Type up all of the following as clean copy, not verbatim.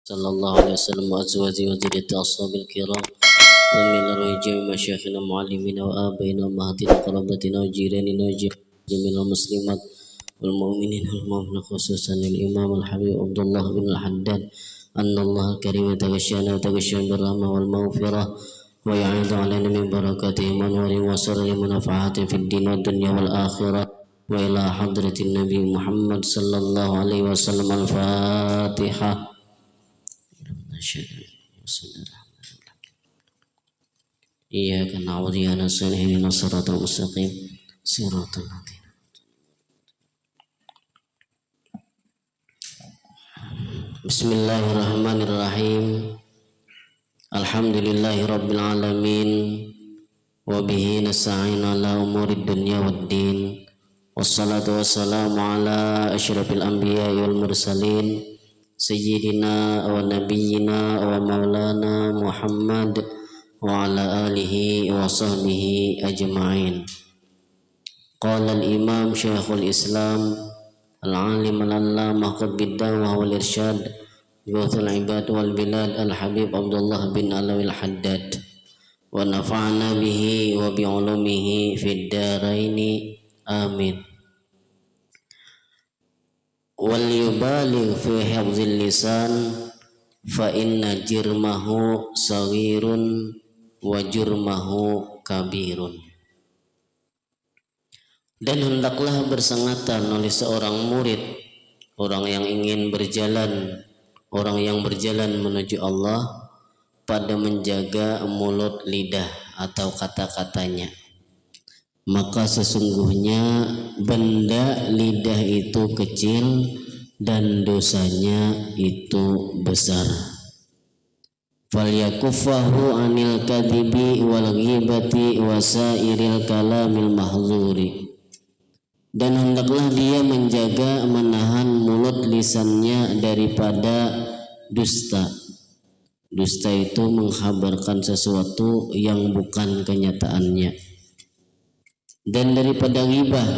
صلى الله عليه وسلم وأزواجه وذريته أصحاب الكرام ومن أرواح جميع مشايخنا ومعلمينا وآبائنا وأمهاتنا وقرابتنا وجيراننا وجميع المسلمات والمؤمنين والمؤمنات خصوصا الإمام الحبيب عبد الله بن الحداد أن الله الكريم تغشانا وتغشى بالرحمة والمغفرة ويعيد علينا من بركاته وأنوار وسرر منفعات في الدين والدنيا والآخرة وإلى حضرة النبي محمد صلى الله عليه وسلم. الفاتحة. إياك نعبد وإياك نستعين اهدنا الصراط المستقيم صراط الذين. Bismillahirrahmanirrahim. Alhamdulillahi rabbil alamin wa bihi nasta'in ala umurid dunya waddin. Wassalatu wassalamu ala asyrafil anbiya'i wal mursalin sayyidina wa nabiyyina wa maulana Muhammad wa ala alihi wa sahbihi ajma'in. Qala al-imam Syekhul Islam al-alim al-allamah qutbidda'wah wal irsyad Ghuthul ibad wal bilad al-habib Abdullah bin Alawi al-Haddad wa nafa'na bihi wa bi'ulumihi fid daraini amin. Wal yubaligh fi hifdzil lisan fa inna jirmahu saghirun wa jurmahu kabirun. Dan hendaklah bersengatan oleh seorang murid, orang yang ingin berjalan, orang yang berjalan menuju Allah, pada menjaga mulut lidah atau kata-katanya. Maka sesungguhnya benda lidah itu kecil dan dosanya itu besar. Falyakuffahu anil kadhibi wal ghibati wa sairil kalamil mahzuri. Dan hendaklah dia menjaga menahan mulut lisannya daripada dusta. Dusta itu menghabarkan sesuatu yang bukan kenyataannya. Dan daripada ghibah,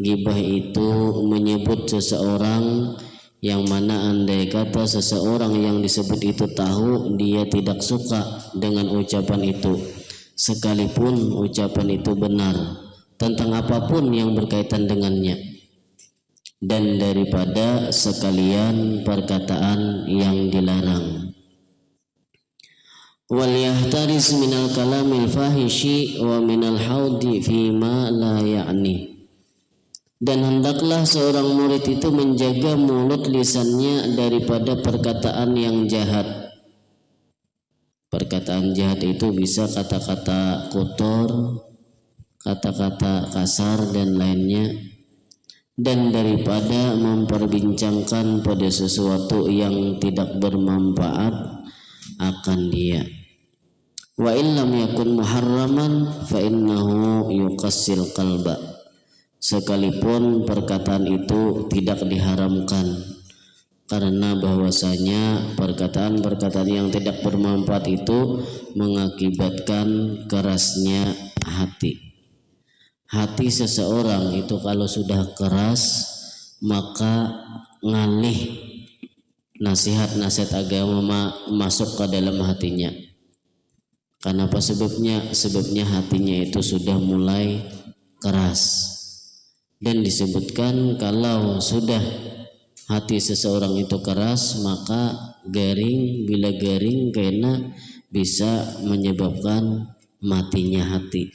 ghibah itu menyebut seseorang yang mana andai kata seseorang yang disebut itu tahu, dia tidak suka dengan ucapan itu, sekalipun ucapan itu benar tentang apapun yang berkaitan dengannya. Dan daripada sekalian perkataan yang dilarang. Wal yahtaris minal kalamil fahishi wa minal haudi fima la ya'ni. Dan hendaklah seorang murid itu menjaga mulut lisannya daripada perkataan yang jahat. Perkataan jahat itu bisa kata-kata kotor, kata-kata kasar dan lainnya, dan daripada memperbincangkan pada sesuatu yang tidak bermanfaat akan dia. Wa illam yakun muharraman fa innahu yuqassil qalba. Sekalipun perkataan itu tidak diharamkan, karena bahwasanya perkataan-perkataan yang tidak bermanfaat itu mengakibatkan kerasnya hati. Hati seseorang itu kalau sudah keras, maka ngalih nasihat-nasihat agama masuk ke dalam hatinya. Karena apa sebabnya? Sebabnya hatinya itu sudah mulai keras. Dan disebutkan kalau sudah hati seseorang itu keras, maka garing, bila garing karena bisa menyebabkan matinya hati.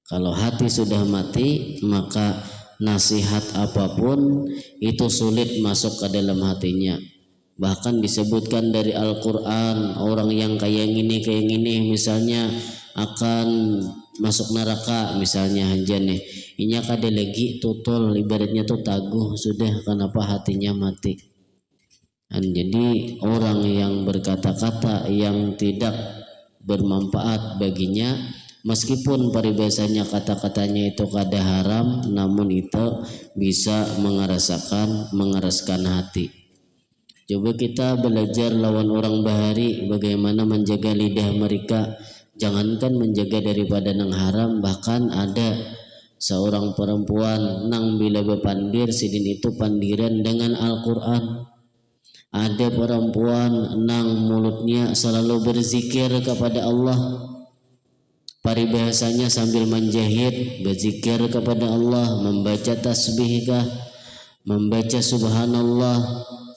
Kalau hati sudah mati, maka nasihat apapun itu sulit masuk ke dalam hatinya. Bahkan disebutkan dari Al-Quran, orang yang kayak gini misalnya akan masuk neraka misalnya aja nih. Inya kada lagi tutul, ibaratnya tuh taguh sudah, kenapa hatinya mati. Dan jadi orang yang berkata-kata yang tidak bermanfaat baginya, meskipun paribasanya kata-katanya itu kada haram, namun itu bisa mengeraskan hati. Coba kita belajar lawan orang bahari bagaimana menjaga lidah mereka. Jangankan menjaga daripada nang haram, bahkan ada seorang perempuan nang bila bepandir sidin itu pandiran dengan Al-Quran. Ada perempuan nang mulutnya selalu berzikir kepada Allah, paribahasanya sambil menjahit berzikir kepada Allah, membaca tasbihkah, membaca subhanallah,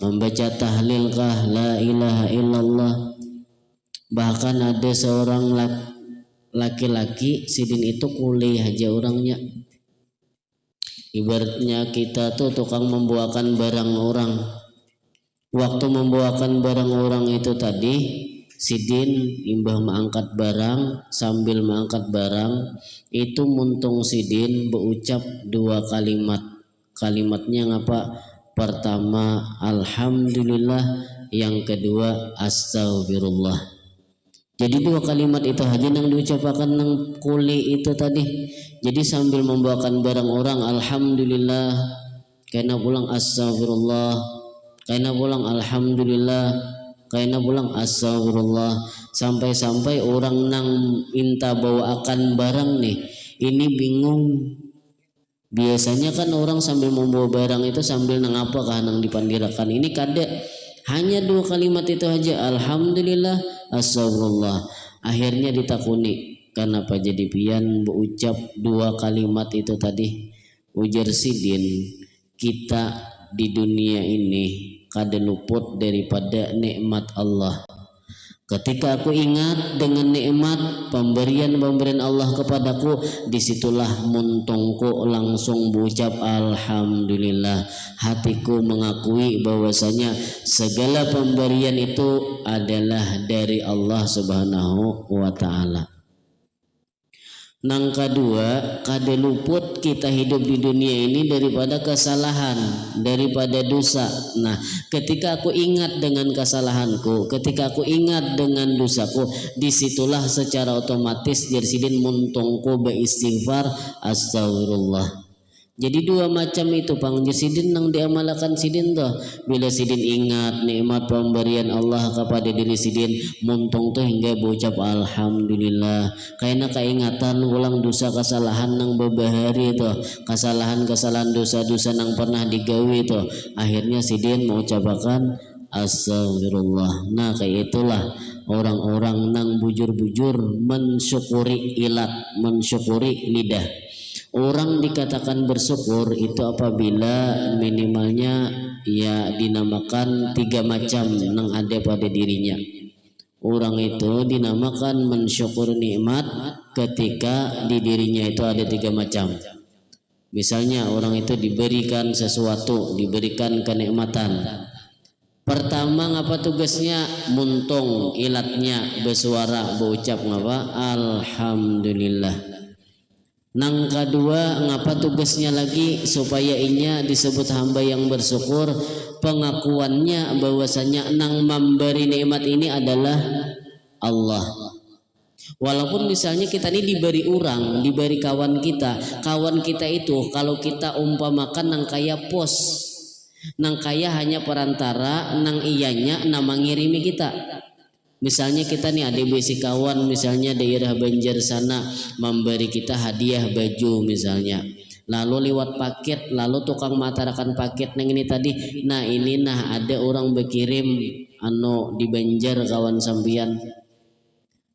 membaca tahlilkah, la ilaha illallah. Bahkan ada seorang laki-laki sidin itu kuliah aja orangnya. Ibaratnya kita tuh tukang membawakan barang orang. Waktu membawakan barang orang itu tadi, sidin imbah mengangkat barang, sambil mengangkat barang itu muntung sidin berucap dua kalimat. Kalimatnya ngapa? Pertama alhamdulillah, yang kedua astagfirullah. Jadi dua kalimat itu aja yang diucapkan nang kuli itu tadi. Jadi sambil membawakan barang orang alhamdulillah, kena pulang astagfirullah, kena pulang alhamdulillah, kena pulang astagfirullah, sampai-sampai orang nang minta bawakan barang nih ini bingung. Biasanya kan orang sambil membawa barang itu sambil nang apa kah nang dipandirakan. Ini kada, hanya dua kalimat itu aja, alhamdulillah, astagfirullah. Akhirnya ditakuni, kenapa jadi pian berucap dua kalimat itu tadi? Ujar sidin, kita di dunia ini kada luput daripada nikmat Allah. Ketika aku ingat dengan nikmat pemberian Allah kepadaku, disitulah muntungku langsung berucap alhamdulillah. Hatiku mengakui bahwasanya segala pemberian itu adalah dari Allah Subhanahu wa ta'ala. Nang kedua, kada luput kita hidup di dunia ini daripada kesalahan, daripada dosa. Nah, ketika aku ingat dengan kesalahanku, ketika aku ingat dengan dosaku, disitulah secara otomatis jersidin muntungku beristighfar astagfirullah. Jadi dua macam itu pang sidin nang diamalkan sidin tuh. Bila sidin ingat nikmat pemberian Allah kepada diri sidin, muntung tuh hingga berucap alhamdulillah. Karena keingatan ulang dosa kesalahan nang berbahari itu, kesalahan dosa-dosa nang pernah digawi itu, akhirnya sidin mengucapkan astagfirullah. Nah kayak itulah orang-orang nang bujur-bujur mensyukuri ilat, mensyukuri lidah. Orang dikatakan bersyukur itu apabila minimalnya ya dinamakan tiga macam yang ada pada dirinya. Orang itu dinamakan mensyukur nikmat ketika di dirinya itu ada tiga macam. Misalnya orang itu diberikan sesuatu, diberikan kenikmatan. Pertama ngapa tugasnya? Muntung ilatnya bersuara berucap ngapa? Alhamdulillah. Nang kedua ngapa tugasnya lagi supaya inya disebut hamba yang bersyukur, pengakuannya bahwasanya nang memberi nikmat ini adalah Allah. Walaupun misalnya kita ini diberi orang, diberi kawan kita itu kalau kita umpamakan nang kaya pos, nang kaya hanya perantara, nang iyanya nama ngirimi kita. Misalnya kita nih ada besi kawan, misalnya daerah Banjar sana memberi kita hadiah baju misalnya, lalu lewat paket, lalu tukang matarakan paket neng ini tadi, nah ini nah ada orang berkirim di Banjar kawan sambian,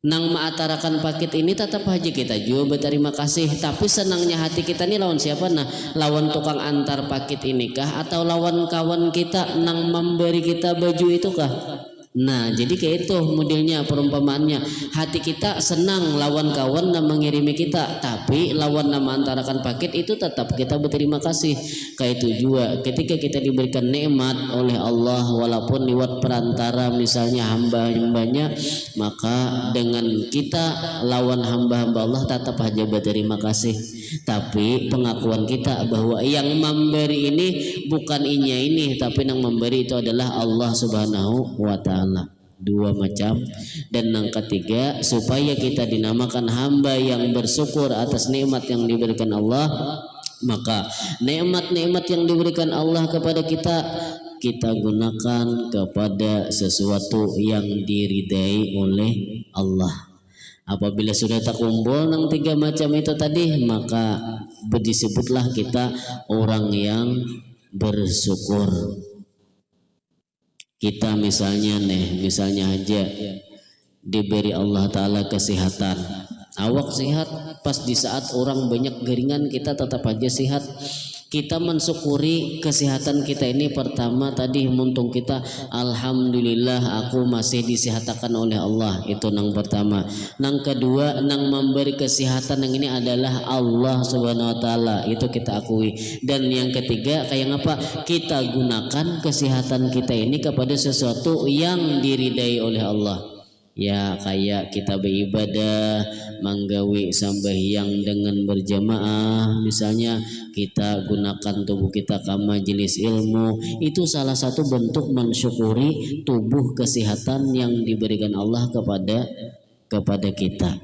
nang maatarakan paket ini tetap aja kita juga berterima kasih, tapi senangnya hati kita nih lawan siapa? Nah lawan tukang antar paket ini kah, atau lawan kawan kita nang memberi kita baju itu kah? Nah jadi kayak itu modelnya perumpamaannya, hati kita senang lawan kawan yang mengirimi kita, tapi lawan nama antarakan paket itu tetap kita berterima kasih. Kayak itu juga ketika kita diberikan nikmat oleh Allah walaupun lewat perantara misalnya hamba-hambanya, maka dengan kita lawan hamba-hamba Allah tetap aja berterima kasih. Tapi pengakuan kita bahwa yang memberi ini bukan inya ini, tapi yang memberi itu adalah Allah Subhanahu wa ta'ala. Dua macam. Dan yang ketiga, supaya kita dinamakan hamba yang bersyukur atas nikmat yang diberikan Allah, maka nikmat-nikmat yang diberikan Allah kepada kita gunakan kepada sesuatu yang diridai oleh Allah. Apabila sudah terkumpul nang tiga macam itu tadi, maka disebutlah kita orang yang bersyukur. Kita misalnya aja diberi Allah Ta'ala kesehatan, awak sehat, pas di saat orang banyak geringan kita tetap aja sehat. Kita mensyukuri kesehatan kita ini. Pertama tadi muntung kita, alhamdulillah aku masih disehatkan oleh Allah, itu nang pertama. Nang kedua, nang memberi kesehatan yang ini adalah Allah Subhanahu wa taala, itu kita akui. Dan yang ketiga, kayak apa? Kita gunakan kesehatan kita ini kepada sesuatu yang diridai oleh Allah. Ya kayak kita beribadah, manggawi sambahyang dengan berjamaah, misalnya kita gunakan tubuh kita ke majelis ilmu, itu salah satu bentuk mensyukuri tubuh kesehatan yang diberikan Allah kepada kita.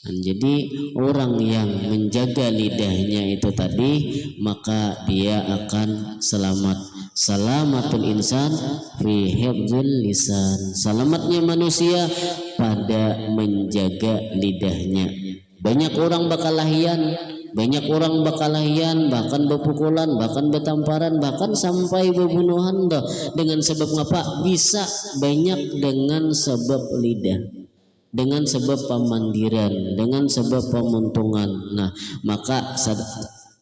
Dan jadi orang yang menjaga lidahnya itu tadi, maka dia akan selamat. Salamatul insan fi hifdzil lisan. Selamatnya manusia pada menjaga lidahnya. Banyak orang bakal lahian, bahkan bepukulan, bahkan betamparan, bahkan sampai pembunuhan dengan sebab apa? Bisa banyak dengan sebab lidah, dengan sebab pemandiran, dengan sebab pemuntungan. Nah, maka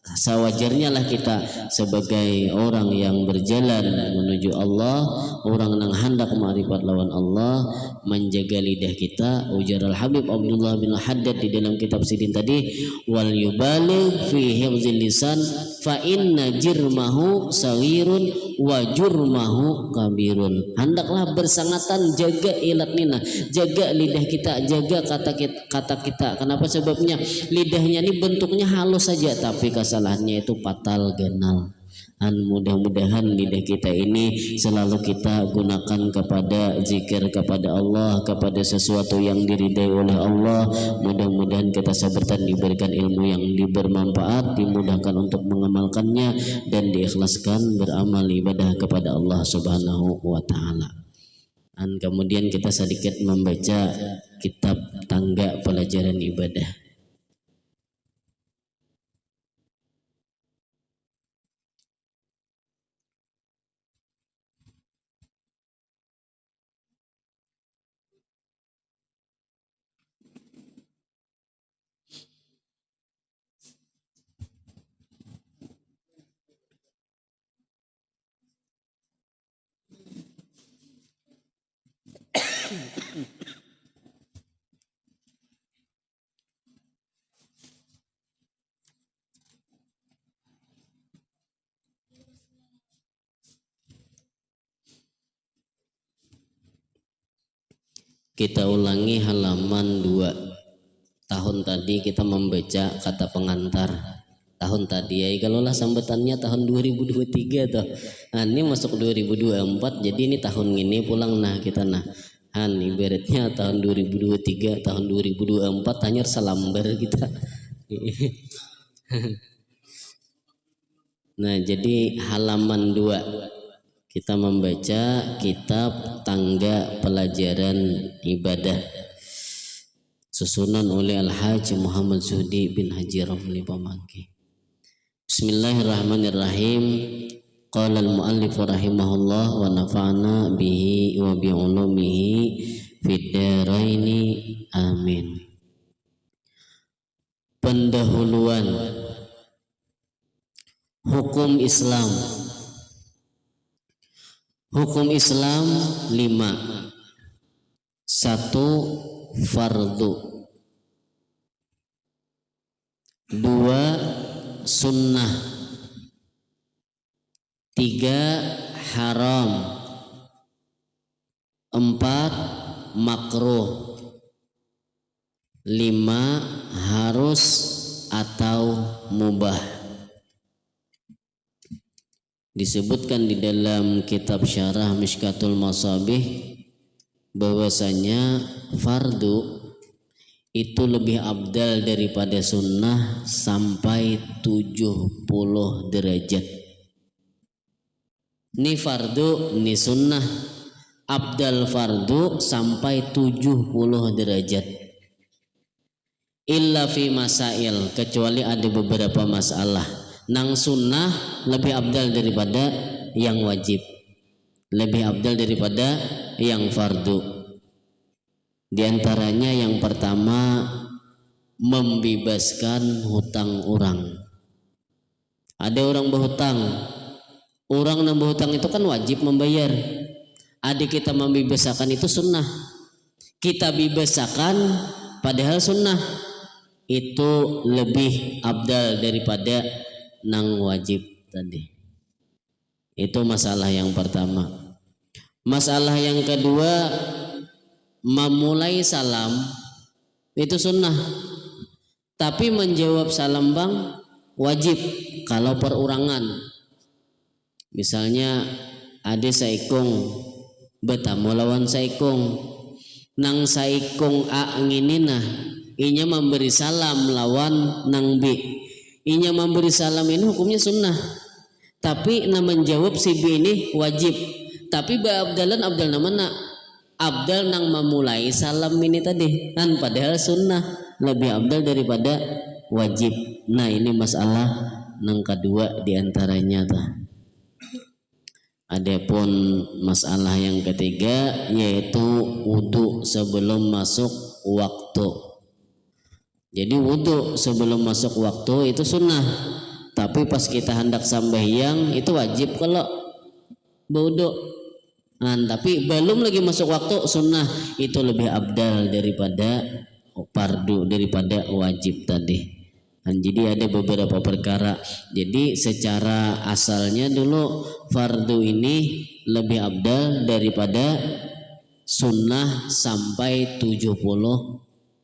sewajarnya lah kita sebagai orang yang berjalan menuju Allah, orang yang hendak ma'rifat lawan Allah, menjaga lidah kita. Ujar Al-Habib Abdullah bin Haddad di dalam kitab Sidin tadi, wal yubaligh fi hifdzil lisan fa inna jirmahu sawirun wa jurmahu kabirun. Hendaklah bersangatan jaga ilat nina, jaga lidah kita, jaga kata kita. Kenapa? Sebabnya lidahnya ini bentuknya halus saja, tapi kesalahannya itu fatal genal. Mudah-mudahan lidah kita ini selalu kita gunakan kepada zikir kepada Allah, kepada sesuatu yang diridai oleh Allah. Mudah-mudahan kita sabarkan diberikan ilmu yang bermanfaat, dimudahkan untuk mengamalkannya, dan diikhlaskan beramal ibadah kepada Allah Subhanahu wa taala. Dan kemudian kita sedikit membaca kitab Tangga Pelajaran Ibadah. Kita ulangi halaman 2. Tahun tadi kita membaca kata pengantar. Tahun tadi ya, kalau lah sambutannya tahun 2023 toh. Nah, ini masuk 2024, jadi ini tahun ini pulang nah kita nah. Ibaratnya tahun 2023, tahun 2024 hanya salambar kita. Nah, jadi halaman 2 kita membaca kitab Tangga Pelajaran Ibadah, susunan oleh Al-Hajj Muhammad Zuhdi bin Haji Ramli Pamangki. Bismillahirrahmanirrahim. Qala al-muallif rahimahullah wa nafa'ana bihi wa bi ulumihi fid dharaini amin. Pendahuluan hukum Islam. Hukum Islam 5. 1. Fardu. 2. Sunnah. 3. Haram. 4. Makruh. 5. Harus atau mubah. Disebutkan di dalam kitab Syarah Mishkatul Masabih bahwasanya fardu itu lebih abdal daripada sunnah sampai 70 derajat. Ini fardu, ini sunnah. Abdal fardu sampai 70 derajat. Illa fi masail, kecuali ada beberapa masalah. Nang sunnah lebih abdal daripada yang wajib. lebih afdal daripada yang fardu. Di antaranya yang pertama, membebaskan hutang orang. Ada orang berhutang, orang yang berhutang itu kan wajib membayar. Adik kita membebaskan itu sunnah. Kita bebaskan padahal sunnah, itu lebih afdal daripada nang wajib tadi. Itu masalah yang pertama. Masalah yang kedua, memulai salam itu sunnah, tapi menjawab salam bang wajib kalau perorangan. Misalnya ada saikung bertamu lawan saikung, nang saikung a ngininah inya memberi salam lawan nang b, inya memberi salam ini hukumnya sunnah, tapi na menjawab si b ini wajib. Tapi abdalan abdal namanya abdal nang memulai salam ini tadi kan, padahal sunnah lebih abdal daripada wajib. Nah ini masalah nang kedua diantaranya ta. Adapun masalah yang ketiga yaitu wudu sebelum masuk waktu. Jadi wudu sebelum masuk waktu itu sunnah, tapi pas kita hendak sambahyang itu wajib kalau wudu. Tapi belum lagi masuk waktu sunnah, itu lebih abdal daripada fardu, daripada wajib tadi. Jadi ada beberapa perkara. Jadi secara asalnya dulu fardu ini lebih abdal daripada sunnah sampai 70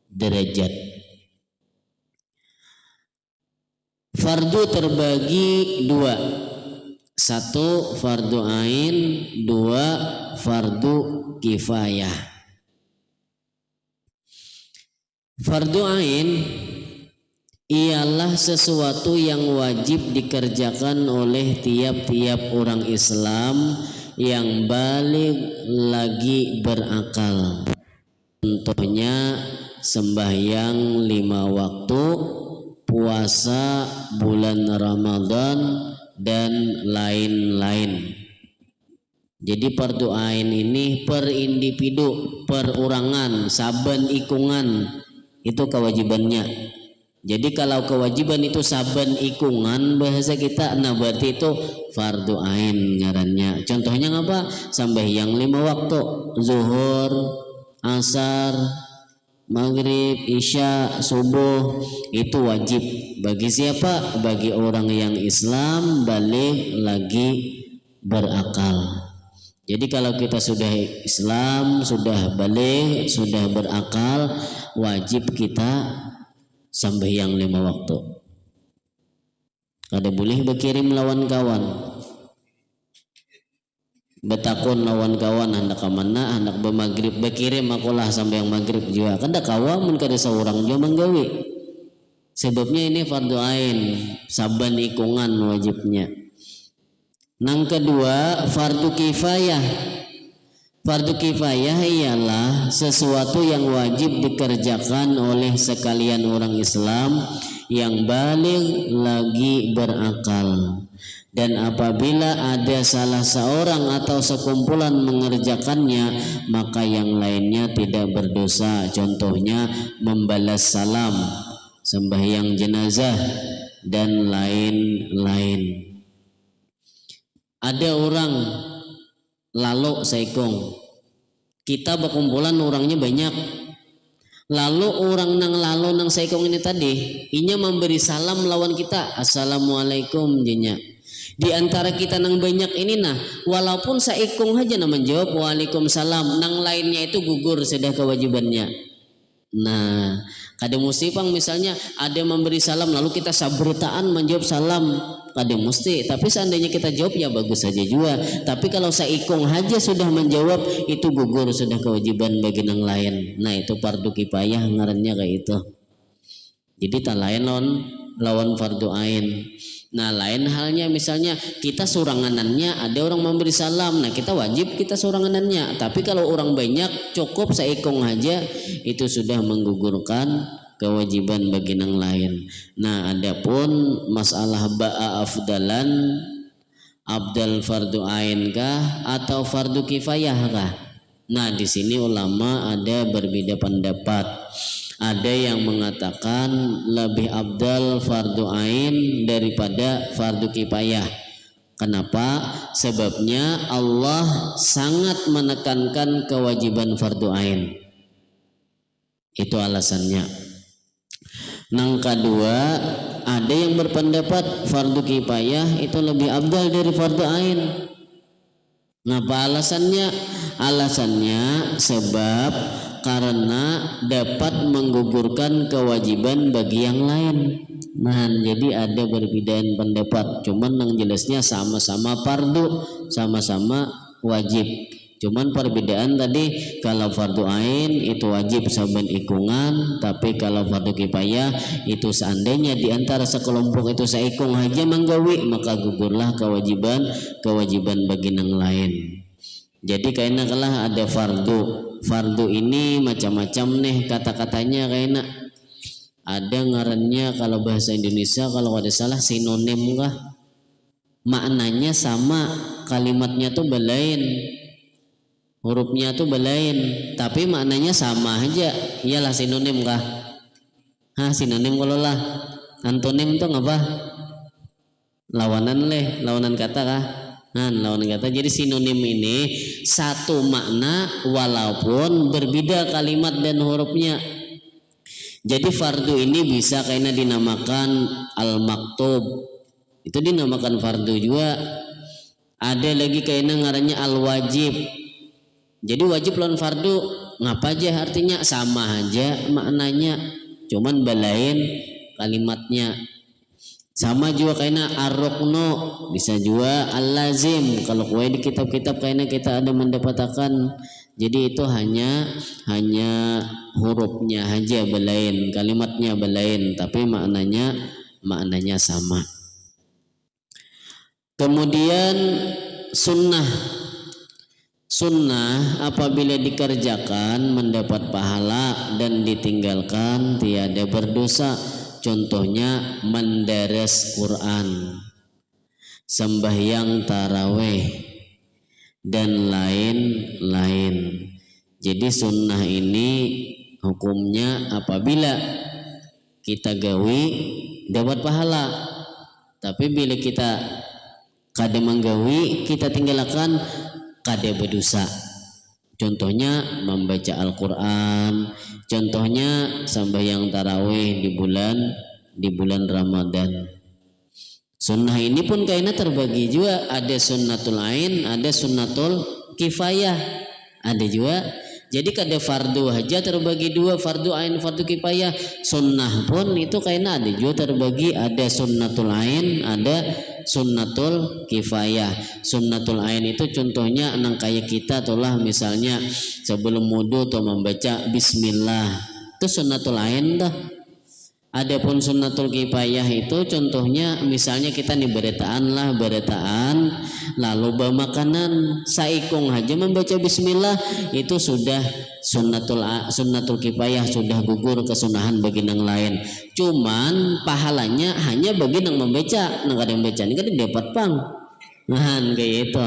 derajat. Fardu terbagi dua. Satu fardu ain, dua fardu kifayah. Fardu ain ialah sesuatu yang wajib dikerjakan oleh tiap-tiap orang Islam yang balik lagi berakal. Contohnya sembahyang 5 waktu, puasa bulan Ramadan, dan lain-lain. Jadi fardu ain ini per individu, perorangan, saben ikungan itu kewajibannya. Jadi kalau kewajiban itu saben ikungan bahasa kita, nah berarti itu fardu ain ngarannya. Contohnya apa? Sembahyang 5 waktu, zuhur, asar, maghrib, isya, subuh, itu wajib. Bagi siapa? Bagi orang yang Islam balik lagi berakal. Jadi kalau kita sudah Islam, sudah balik, sudah berakal, wajib kita sembahyang 5 waktu. Kada boleh berkirim lawan kawan, betakun lawan kawan hendak ke mana, hendak bermagrib, berkirim akulah sampai yang maghrib juga. Kada kawan mun kada seorang juga menggawi. Sebabnya ini fardu ain, saban ikungan wajibnya. Nang kedua fardu kifayah. Fardu kifayah ialah sesuatu yang wajib dikerjakan oleh sekalian orang Islam yang balik lagi berakal. Dan apabila ada salah seorang atau sekumpulan mengerjakannya, maka yang lainnya tidak berdosa. Contohnya membalas salam, sembahyang jenazah, dan lain-lain. Ada orang lalu saikong, kita berkumpulan orangnya banyak, lalu orang nang lalu nang saikong ini tadi inya memberi salam lawan kita, assalamualaikum dinya. Di antara kita nang banyak ini nah, walaupun saikong aja nah menjawab waalaikumsalam, nang lainnya itu gugur sudah kewajibannya. Nah kada mesti pang misalnya ada memberi salam lalu kita sabretaan menjawab salam, kada mesti. Tapi seandainya kita jawab ya bagus saja juga. Tapi kalau saikong aja sudah menjawab itu gugur sudah kewajiban bagi nang lain. Nah itu fardu kifayah ngarannya kayak itu. Jadi tak lain lawan fardu ain. Nah lain halnya misalnya kita suranganannya ada orang memberi salam, nah kita wajib kita suranganannya. Tapi kalau orang banyak cukup saikong aja itu sudah menggugurkan kewajiban bagi nang lain. Nah adapun masalah ba'a afdalan Abdal fardu ain kah atau fardu kifayah kah? Nah, di sini ulama ada berbeda pendapat. Ada yang mengatakan lebih abdal fardu ain daripada fardu kifayah. Kenapa? Sebabnya Allah sangat menekankan kewajiban fardu ain. Itu alasannya. Yang kedua, ada yang berpendapat fardu kifayah itu lebih abdal dari fardu ain. Ngapa alasannya? Alasannya sebab karena dapat menggugurkan kewajiban bagi yang lain. Nah, jadi ada perbedaan pendapat. Cuman yang jelasnya sama-sama fardu, sama-sama wajib. Cuman perbedaan tadi, kalau fardu ain itu wajib saben ikungan, tapi kalau fardu kifayah itu seandainya di antara sekelompok itu saikung aja manggawi, maka gugurlah kewajiban bagi yang lain. Jadi kayaknya kalah ada fardu ini macam-macam nih kata-katanya, kayaknya ada ngarannya kalau bahasa Indonesia kalau ada salah sinonim kah, maknanya sama, kalimatnya tuh belain, hurufnya tuh belain, tapi maknanya sama aja. Iyalah sinonim kah? Sinonim kalau lah. Antonim tuh apa? Lawanan kata kah? Lawanan kata. Jadi sinonim ini satu makna walaupun berbeda kalimat dan hurufnya. Jadi fardu ini bisa kayaknya dinamakan al-maktub. Itu dinamakan fardu juga. Ada lagi kayaknya ngarannya al-wajib. Jadi wajib lawan fardu ngapa aja artinya sama aja maknanya, cuman belain kalimatnya. Sama juga kayaknya ar-ruknu, bisa juga al-lazim. Kalau kue di kitab-kitab kayaknya kita ada mendapatkan. Jadi itu hanya hurufnya aja belain, kalimatnya belain, tapi maknanya sama. Kemudian Sunnah apabila dikerjakan mendapat pahala dan ditinggalkan tiada berdosa. Contohnya mendaras Quran, sembahyang taraweh dan lain-lain. Jadi sunnah ini hukumnya apabila kita gawi dapat pahala, tapi bila kita kada menggawi kita tinggalkan kada berdosa. Contohnya membaca Al-Quran, contohnya sembahyang tarawih di bulan Ramadan. Sunnah ini pun kayaknya terbagi juga, ada sunnatul ain, ada sunnatul kifayah, ada juga. Jadi kada fardu aja terbagi dua, fardu ain, fardu kifayah. Sunnah pun itu kayaknya ada juga terbagi, ada sunnatul ain, ada sunnatul kifayah. Sunnatul ain itu contohnya nang kayak kita tulah, misalnya sebelum wudu tuh membaca bismillah, itu sunnatul ain dah. Adapun sunnatul kifayah itu contohnya misalnya kita nih beretaan lalu bawa makanan saikung aja membaca bismillah, itu sudah sunnatul kifayah, sudah gugur kesunahan bagi yang lain. Cuman pahalanya hanya bagi yang membaca, nang kada membaca ini kan dapat pang. Kayak itu.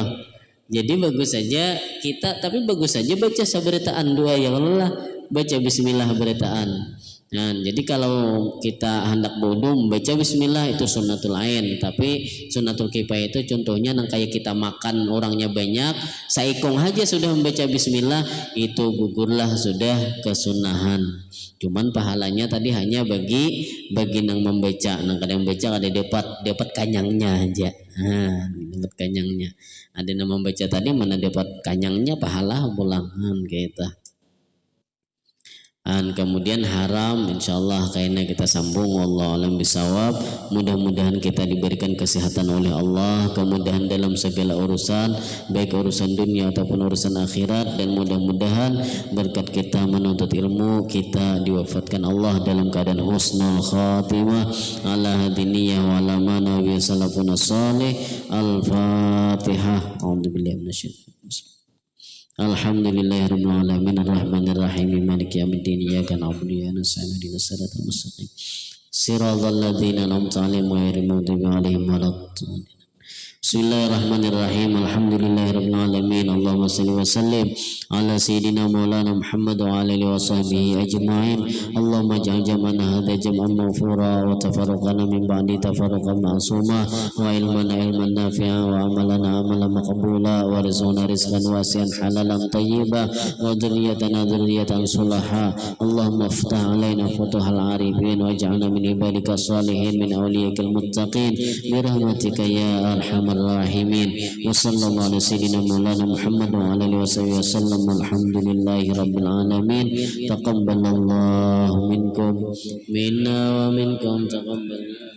Jadi bagus saja kita, tapi bagus saja baca saberitaan dua ya Allah, baca bismillah beretaan. Jadi kalau kita hendak wudu membaca bismillah itu sunnatul ain, tapi sunnatul kifayah itu contohnya nang kayak kita makan orangnya banyak, saikong aja sudah membaca bismillah, itu gugurlah sudah kesunahan. Cuman pahalanya tadi hanya bagi nang membaca, nang kada membaca kada dapat kanyangnya aja. Dapat kanyangnya. Ada yang membaca tadi mana dapat kanyangnya pahala pulang gitu. Dan kemudian haram, insyaallah kayaknya kita sambung, wallahu alam bisawab. Mudah-mudahan kita diberikan kesehatan oleh Allah, kemudahan dalam segala urusan, baik urusan dunia ataupun urusan akhirat, dan mudah-mudahan berkat kita menuntut ilmu kita diwafatkan Allah dalam keadaan husnul khatimah ala hadiniyah wa ala manawi salafun salih. Al-Fatihah. A'udzubillahi minasyaitonir rajim. Alhamdulillahirabbil alamin arrahmanir rahim maliki yaumiddin iyyaka na'budu wa iyyaka nasta'in ihdinas siratal mustaqim siratal ladzina an'amta 'alaihim ghairil maghdubi 'alaihim waladdallin. Bismillahirrahmanirrahim. Alhamdulillahirabbil alamin. Allahumma shalli wa sallim ala sayyidina maulana Muhammad wa ala alihi wa sahbihi ajma'in. Allahumma ij'al jam'ana hadha jam'an mawfura wa tafarraqana min ba'di tafarraqan ma'suma wa ilmana ilman nafi'a wa amalana amalan maqbula wa rizqana rizqan wasi'an halalan tayyiban wa dhurriyyatana dhurriyyatan sulaha. Allahumma iftah alaina futuhal arifin waj'alna min ibadika salihin min awliyakal muttaqin bi rahmatika ya arhamar rahimin. Wa sallallahu ala sayyidina maulana Muhammad wa ala alihi wa sallam. Alhamdulillahi rabbil alamin. Taqabbalallahu minkum minna wa minkum taqabbal.